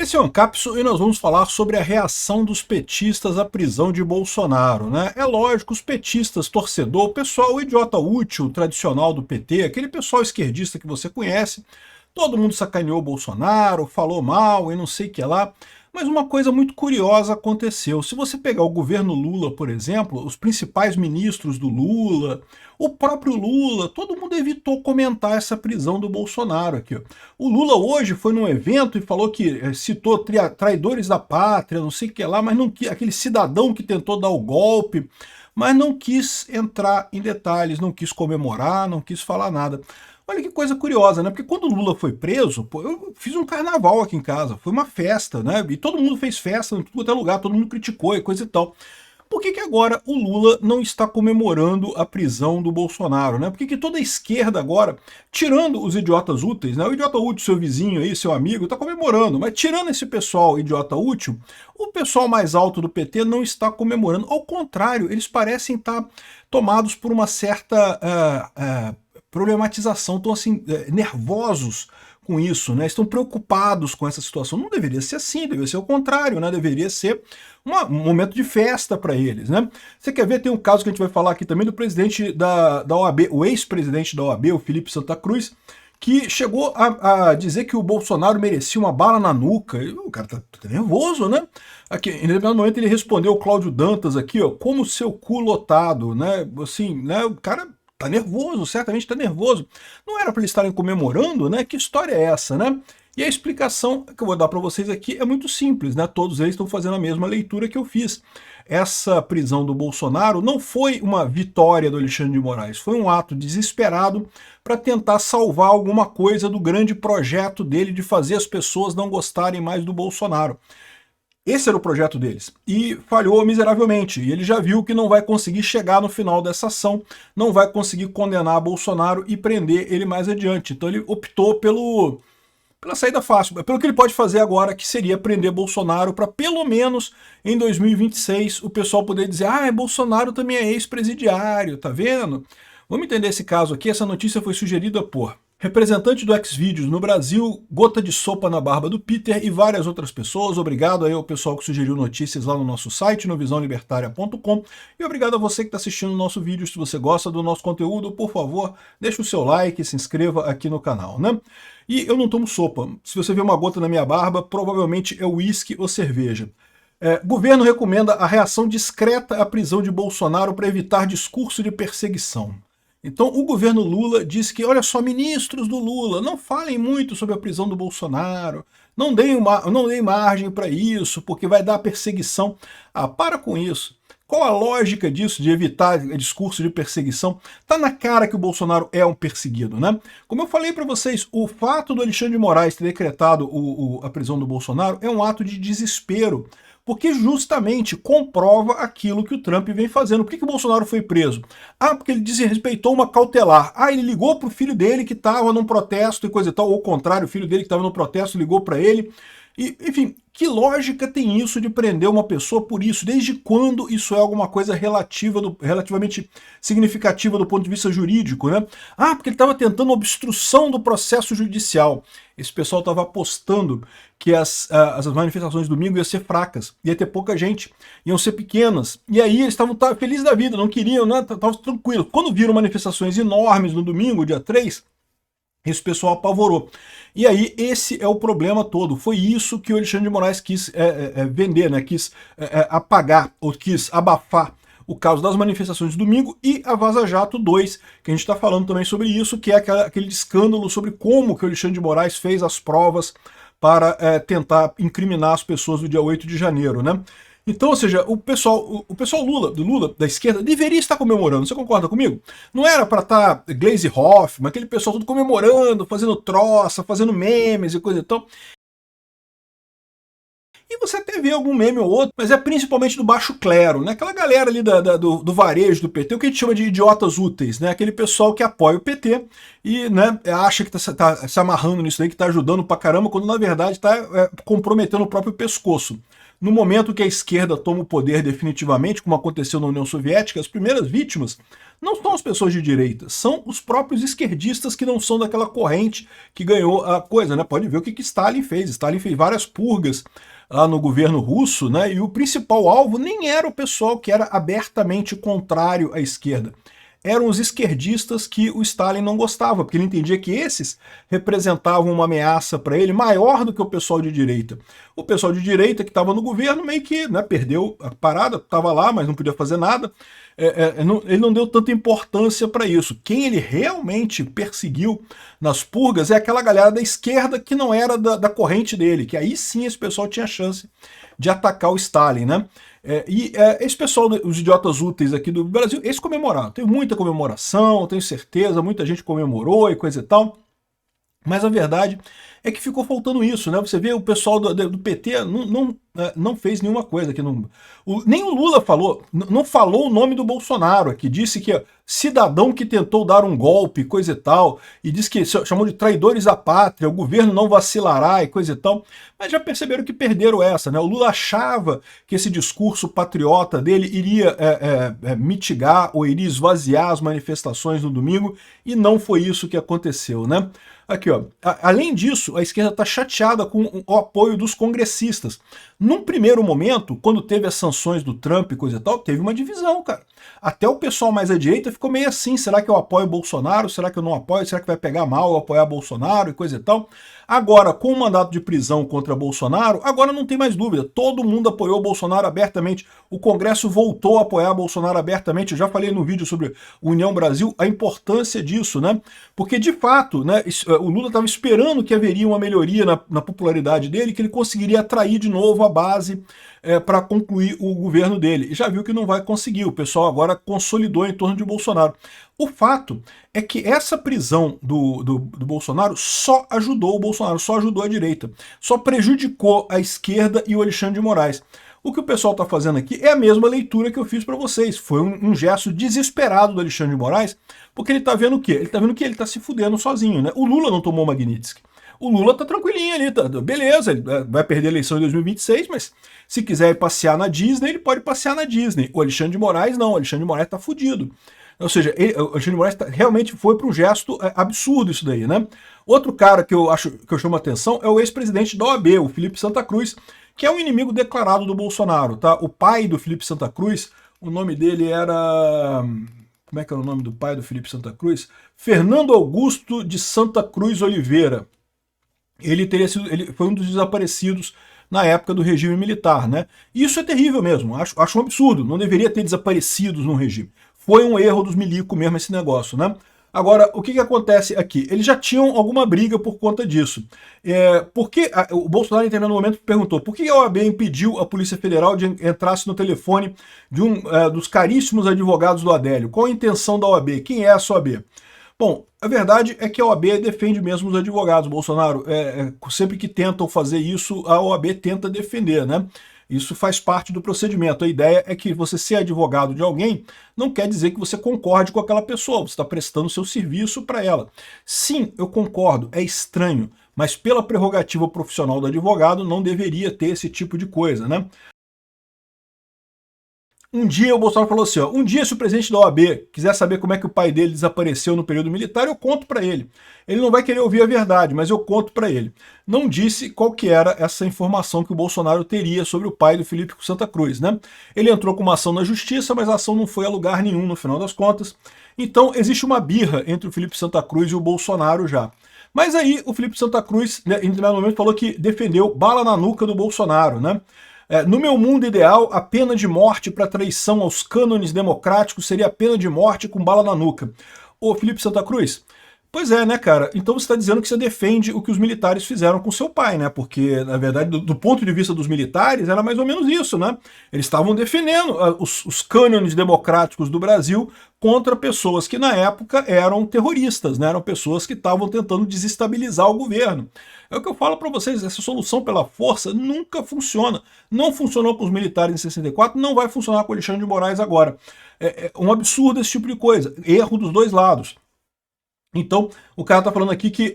Esse é o Ancapso e nós vamos falar sobre a reação dos petistas à prisão de Bolsonaro, né? É lógico, os petistas, torcedor, o pessoal o idiota útil, tradicional do PT, aquele pessoal esquerdista que você conhece, todo mundo sacaneou Bolsonaro, falou mal e não sei o que lá. Mas uma coisa muito curiosa aconteceu. Se você pegar o governo Lula, por exemplo, os principais ministros do Lula, o próprio Lula, todo mundo evitou comentar essa prisão do Bolsonaro aqui. Ó. O Lula hoje foi num evento e falou que citou traidores da pátria, não sei o que lá, mas não aquele cidadão que tentou dar o golpe, mas não quis entrar em detalhes, não quis comemorar, não quis falar nada. Olha que coisa curiosa, né? Porque quando o Lula foi preso, pô, eu fiz um carnaval aqui em casa, foi uma festa, né? E todo mundo fez festa em todo lugar, todo mundo criticou e coisa e tal. Por que agora o Lula não está comemorando a prisão do Bolsonaro, né? Por que toda a esquerda agora, tirando os idiotas úteis, né? O idiota útil, seu vizinho aí, seu amigo, está comemorando, mas tirando esse pessoal idiota útil, o pessoal mais alto do PT não está comemorando. Ao contrário, eles parecem estar tomados por uma certa problematização, estão assim, nervosos com isso, né? Estão preocupados com essa situação. Não deveria ser assim, deveria ser o contrário, né? Deveria ser um momento de festa para eles, né? Você quer ver, tem um caso que a gente vai falar aqui também do presidente da OAB, o ex-presidente da OAB, o Felipe Santa Cruz, que chegou a dizer que o Bolsonaro merecia uma bala na nuca. E o cara tá nervoso, né? Aqui, em determinado momento ele respondeu o Cláudio Dantas aqui, ó, como seu cu lotado, né? Assim, né? O cara tá nervoso, certamente tá nervoso. Não era para eles estarem comemorando, né? Que história é essa, né? E a explicação que eu vou dar para vocês aqui é muito simples, né? Todos eles estão fazendo a mesma leitura que eu fiz. Essa prisão do Bolsonaro não foi uma vitória do Alexandre de Moraes, foi um ato desesperado para tentar salvar alguma coisa do grande projeto dele de fazer as pessoas não gostarem mais do Bolsonaro. Esse era o projeto deles. E falhou miseravelmente. E ele já viu que não vai conseguir chegar no final dessa ação, não vai conseguir condenar Bolsonaro e prender ele mais adiante. Então ele optou pela saída fácil, pelo que ele pode fazer agora, que seria prender Bolsonaro para pelo menos em 2026 o pessoal poder dizer: ah, Bolsonaro também é ex-presidiário, tá vendo? Vamos entender esse caso aqui. Essa notícia foi sugerida por representante do Xvideos no Brasil, Gota de Sopa na Barba do Peter e várias outras pessoas. Obrigado aí ao pessoal que sugeriu notícias lá no nosso site, no visãolibertaria.com. E obrigado a você que está assistindo o nosso vídeo. Se você gosta do nosso conteúdo, por favor, deixe o seu like e se inscreva aqui no canal, né? E eu não tomo sopa. Se você vê uma gota na minha barba, provavelmente é uísque ou cerveja. Governo recomenda a reação discreta à prisão de Bolsonaro para evitar discurso de perseguição. Então o governo Lula diz que, olha só, ministros do Lula, não falem muito sobre a prisão do Bolsonaro, não deem margem para isso, porque vai dar perseguição. Ah, para com isso. Qual a lógica disso, de evitar discurso de perseguição? Tá na cara que o Bolsonaro é um perseguido, né? Como eu falei para vocês, o fato do Alexandre de Moraes ter decretado a prisão do Bolsonaro é um ato de desespero, porque justamente comprova aquilo que o Trump vem fazendo. Por que o Bolsonaro foi preso? Ah, porque ele desrespeitou uma cautelar. Ah, ele ligou para o filho dele que estava num protesto e coisa e tal, ou ao contrário, o filho dele que estava no protesto ligou para ele. E, enfim, que lógica tem isso de prender uma pessoa por isso? Desde quando isso é alguma coisa relativamente significativa do ponto de vista jurídico, né? Ah, porque ele estava tentando obstrução do processo judicial. Esse pessoal estava apostando que as manifestações de domingo iam ser fracas, ia ter pouca gente, iam ser pequenas. E aí eles estavam felizes da vida, não queriam, né? Estavam tranquilos. Quando viram manifestações enormes no domingo, dia 3, esse pessoal apavorou. E aí esse é o problema todo. Foi isso que o Alexandre de Moraes quis vender, né? Quis apagar, ou quis abafar o caso das manifestações de domingo e a Vaza Jato 2, que a gente está falando também sobre isso, que é aquele escândalo sobre como que o Alexandre de Moraes fez as provas para tentar incriminar as pessoas do dia 8 de janeiro, né? Então, ou seja, o pessoal Lula, da esquerda, deveria estar comemorando. Você concorda comigo? Não era para estar Gleisi Hoffmann, aquele pessoal todo comemorando, fazendo troça, fazendo memes e coisa e tal. E você até vê algum meme ou outro, mas é principalmente do baixo clero, né? Aquela galera ali do varejo do PT, o que a gente chama de idiotas úteis, né? Aquele pessoal que apoia o PT e, né, acha que tá se amarrando nisso daí, que tá ajudando pra caramba, quando na verdade tá comprometendo o próprio pescoço. No momento que a esquerda toma o poder definitivamente, como aconteceu na União Soviética, as primeiras vítimas não são as pessoas de direita, são os próprios esquerdistas que não são daquela corrente que ganhou a coisa, né? Pode ver o que Stalin fez. Stalin fez várias purgas lá no governo russo, né? E o principal alvo nem era o pessoal que era abertamente contrário à esquerda. Eram os esquerdistas que o Stalin não gostava, porque ele entendia que esses representavam uma ameaça para ele maior do que o pessoal de direita. O pessoal de direita que estava no governo meio que, né, perdeu a parada, estava lá, mas não podia fazer nada. Ele não deu tanta importância para isso. Quem ele realmente perseguiu nas purgas é aquela galera da esquerda que não era da corrente dele, que aí sim esse pessoal tinha chance de atacar o Stalin, né? Esse pessoal, os idiotas úteis aqui do Brasil, eles comemoraram. Teve muita comemoração, tenho certeza, muita gente comemorou e coisa e tal. Mas a verdade é que ficou faltando isso, né? Você vê o pessoal do PT não fez nenhuma coisa. Nem o Lula falou, não falou o nome do Bolsonaro, que disse que cidadão que tentou dar um golpe, coisa e tal, e disse que chamou de traidores à pátria, o governo não vacilará e coisa e tal. Mas já perceberam que perderam essa, né? O Lula achava que esse discurso patriota dele iria mitigar ou iria esvaziar as manifestações no domingo, e não foi isso que aconteceu, né? Aqui, ó. Além disso, a esquerda está chateada com o apoio dos congressistas. Num primeiro momento, quando teve as sanções do Trump e coisa e tal, teve uma divisão, cara. Até o pessoal mais à direita ficou meio assim, será que eu apoio o Bolsonaro? Será que eu não apoio? Será que vai pegar mal eu apoiar Bolsonaro e coisa e tal? Agora, com o mandato de prisão contra Bolsonaro, agora não tem mais dúvida. Todo mundo apoiou o Bolsonaro abertamente. O Congresso voltou a apoiar Bolsonaro abertamente. Eu já falei no vídeo sobre União Brasil a importância disso, né? Porque, de fato, né, o Lula estava esperando que haveria uma melhoria na popularidade dele, que ele conseguiria atrair de novo a base para concluir o governo dele. E já viu que não vai conseguir. O pessoal agora consolidou em torno de Bolsonaro. O fato é que essa prisão do Bolsonaro só ajudou o Bolsonaro, só ajudou a direita, só prejudicou a esquerda e o Alexandre de Moraes. O que o pessoal está fazendo aqui é a mesma leitura que eu fiz para vocês. Foi um gesto desesperado do Alexandre de Moraes, porque ele está vendo o quê? Ele está vendo que ele está se fudendo sozinho, né? O Lula não tomou Magnitsky. O Lula tá tranquilinho ali, tá, beleza, ele vai perder a eleição em 2026, mas se quiser ir passear na Disney, ele pode passear na Disney. O Alexandre de Moraes não, o Alexandre de Moraes tá fudido. Ou seja, o Alexandre de Moraes realmente foi para um gesto absurdo isso daí, né? Outro cara que eu chamo a atenção é o ex-presidente da OAB, o Felipe Santa Cruz, que é um inimigo declarado do Bolsonaro, tá? O pai do Felipe Santa Cruz, o nome dele era... Como é que era o nome do pai do Felipe Santa Cruz? Fernando Augusto de Santa Cruz Oliveira. Ele foi um dos desaparecidos na época do regime militar, né? Isso é terrível mesmo, acho um absurdo, não deveria ter desaparecidos no regime. Foi um erro dos milicos mesmo esse negócio, né? Agora, o que acontece aqui? Eles já tinham alguma briga por conta disso. O Bolsonaro, em determinado momento, perguntou por que a OAB impediu a Polícia Federal de entrasse no telefone de dos caríssimos advogados do Adélio? Qual a intenção da OAB? Quem é essa OAB? Bom, a verdade é que a OAB defende mesmo os advogados. O Bolsonaro, sempre que tentam fazer isso, a OAB tenta defender, né? Isso faz parte do procedimento. A ideia é que você ser advogado de alguém não quer dizer que você concorde com aquela pessoa, você está prestando seu serviço para ela. Sim, eu concordo, é estranho, mas pela prerrogativa profissional do advogado não deveria ter esse tipo de coisa, né? Um dia o Bolsonaro falou assim, ó, um dia se o presidente da OAB quiser saber como é que o pai dele desapareceu no período militar, eu conto para ele. Ele não vai querer ouvir a verdade, mas eu conto para ele. Não disse qual que era essa informação que o Bolsonaro teria sobre o pai do Felipe Santa Cruz, né? Ele entrou com uma ação na justiça, mas a ação não foi a lugar nenhum no final das contas. Então existe uma birra entre o Felipe Santa Cruz e o Bolsonaro já. Mas aí o Felipe Santa Cruz, né, em determinado momento, falou que defendeu bala na nuca do Bolsonaro, né? No meu mundo ideal, a pena de morte para traição aos cânones democráticos seria a pena de morte com bala na nuca. Ô Felipe Santa Cruz, Pois é, né, cara? Então você está dizendo que você defende o que os militares fizeram com seu pai, né? Porque, na verdade, do ponto de vista dos militares, era mais ou menos isso, né? Eles estavam defendendo os cânones democráticos do Brasil contra pessoas que, na época, eram terroristas, né? Eram pessoas que estavam tentando desestabilizar o governo. É o que eu falo para vocês, essa solução pela força nunca funciona. Não funcionou com os militares em 64, não vai funcionar com o Alexandre de Moraes agora. É um absurdo esse tipo de coisa. Erro dos dois lados. Então, o cara tá falando aqui que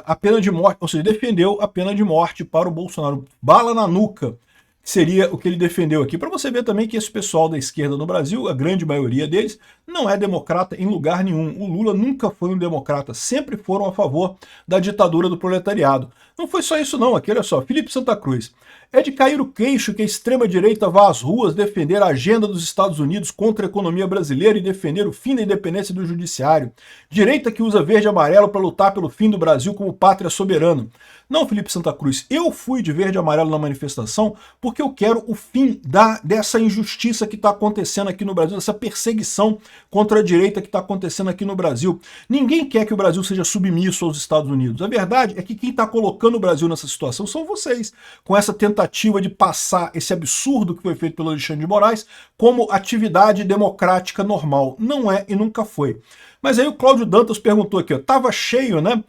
a pena de morte, ou seja, defendeu a pena de morte para o Bolsonaro. Bala na nuca, seria o que ele defendeu aqui. Para você ver também que esse pessoal da esquerda no Brasil, a grande maioria deles, não é democrata em lugar nenhum. O Lula nunca foi um democrata, sempre foram a favor da ditadura do proletariado. Não foi só isso não, aqui olha só, Felipe Santa Cruz. É de cair o queixo que a extrema-direita vá às ruas defender a agenda dos Estados Unidos contra a economia brasileira e defender o fim da independência do judiciário. Direita que usa verde e amarelo para lutar pelo fim do Brasil como pátria soberana. Não, Felipe Santa Cruz, eu fui de verde e amarelo na manifestação porque eu quero o fim dessa injustiça que está acontecendo aqui no Brasil, dessa perseguição contra a direita que está acontecendo aqui no Brasil. Ninguém quer que o Brasil seja submisso aos Estados Unidos. A verdade é que quem está colocando o Brasil nessa situação são vocês, com essa tentativa de passar esse absurdo que foi feito pelo Alexandre de Moraes como atividade democrática normal. Não é e nunca foi. Mas aí o Cláudio Dantas perguntou aqui, ó, tava cheio, né?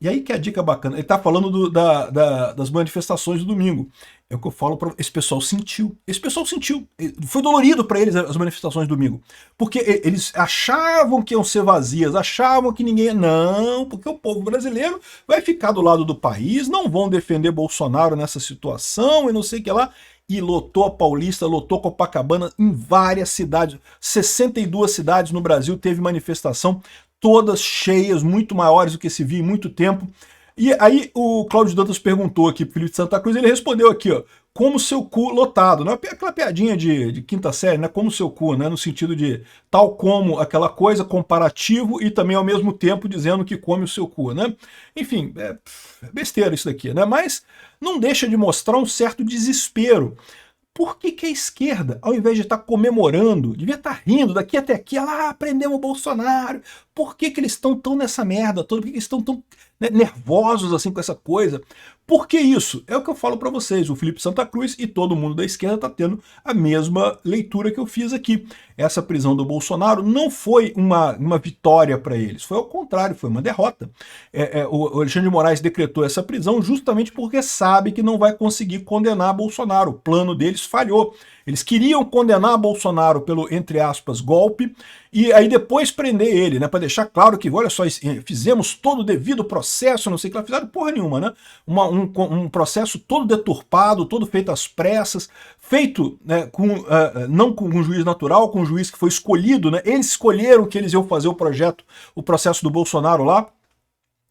E aí que é a dica bacana, ele tá falando das manifestações do domingo. É o que eu falo para esse pessoal sentiu. Esse pessoal sentiu. Foi dolorido para eles as manifestações do domingo. Porque eles achavam que iam ser vazias, achavam que ninguém... Não, porque o povo brasileiro vai ficar do lado do país, não vão defender Bolsonaro nessa situação e não sei o que lá. E lotou a Paulista, lotou Copacabana em várias cidades. 62 cidades no Brasil teve manifestação, todas cheias, muito maiores do que se via em muito tempo. E aí o Cláudio Dantas perguntou aqui pro Felipe de Santa Cruz, ele respondeu aqui, ó, como seu cu lotado, né? Aquela piadinha de quinta série, né? Como seu cu, né? No sentido de tal como aquela coisa, comparativo e também ao mesmo tempo dizendo que come o seu cu, né? Enfim, é besteira isso daqui, né? Mas não deixa de mostrar um certo desespero. Por que a esquerda, ao invés de estar comemorando, devia estar rindo daqui até aqui, prendemos o Bolsonaro, por que eles estão tão nessa merda toda, por que eles estão tão nervosos assim com essa coisa? Por que isso? É o que eu falo para vocês, o Felipe Santa Cruz e todo mundo da esquerda está tendo a mesma leitura que eu fiz aqui. Essa prisão do Bolsonaro não foi uma vitória para eles, foi ao contrário, foi uma derrota. O Alexandre de Moraes decretou essa prisão justamente porque sabe que não vai conseguir condenar Bolsonaro, o plano deles falhou. Eles queriam condenar Bolsonaro pelo, entre aspas, golpe, e aí depois prender ele, né, para deixar claro que, olha só, fizemos todo o devido processo, não sei o que lá, fizeram porra nenhuma, né, um processo todo deturpado, todo feito às pressas, feito, né, não com um juiz natural, com um juiz que foi escolhido, né, eles escolheram que eles iam fazer o processo do Bolsonaro lá.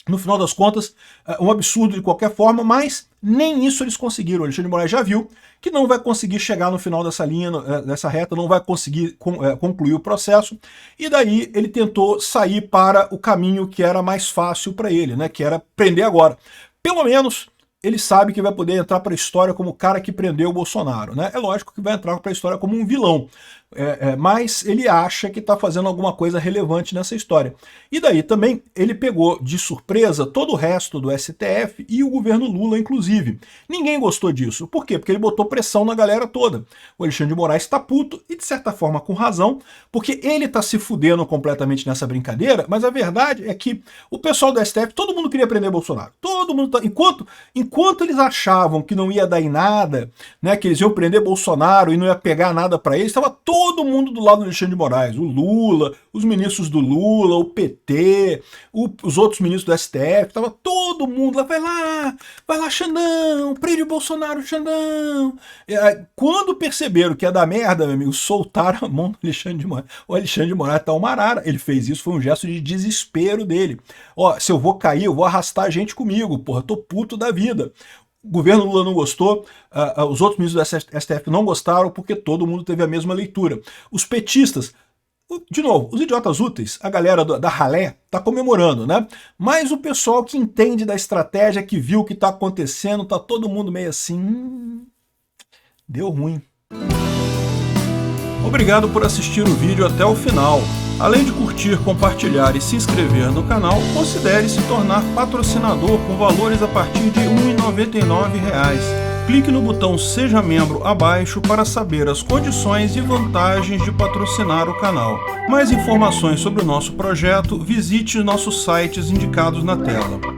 No final das contas, um absurdo de qualquer forma, mas nem isso eles conseguiram. O Alexandre de Moraes já viu que não vai conseguir chegar no final dessa linha, dessa reta, não vai conseguir concluir o processo, e daí ele tentou sair para o caminho que era mais fácil para ele, né, que era prender agora. Pelo menos ele sabe que vai poder entrar para a história como o cara que prendeu o Bolsonaro, né? É lógico que vai entrar para a história como um vilão, mas ele acha que está fazendo alguma coisa relevante nessa história. E daí também ele pegou de surpresa todo o resto do STF e o governo Lula, inclusive. Ninguém gostou disso. Por quê? Porque ele botou pressão na galera toda. O Alexandre de Moraes está puto, e de certa forma com razão, porque ele está se fudendo completamente nessa brincadeira, mas a verdade é que o pessoal do STF, todo mundo queria prender Bolsonaro. Todo mundo, enquanto eles achavam que não ia dar em nada, né, que eles iam prender Bolsonaro e não ia pegar nada para eles, estava todo mundo do lado do Alexandre de Moraes, o Lula, os ministros do Lula, o PT, os outros ministros do STF, estava todo mundo lá, vai lá, Xandão, prende o Bolsonaro, Xandão. Quando perceberam que ia dar merda, meu amigo, soltaram a mão do Alexandre de Moraes. O Alexandre de Moraes tá uma arara, ele fez isso, foi um gesto de desespero dele. Ó, se eu vou cair, eu vou arrastar a gente comigo, porra, tô puto da vida. O governo Lula não gostou, os outros ministros do STF não gostaram, porque todo mundo teve a mesma leitura. Os petistas, de novo, os idiotas úteis, a galera da ralé, tá comemorando, né? Mas o pessoal que entende da estratégia, que viu o que tá acontecendo, tá todo mundo meio assim... deu ruim. Obrigado por assistir o vídeo até o final. Além de curtir, compartilhar e se inscrever no canal, considere se tornar patrocinador com valores a partir de R$ 1,99. Clique no botão Seja Membro abaixo para saber as condições e vantagens de patrocinar o canal. Mais informações sobre o nosso projeto, visite nossos sites indicados na tela.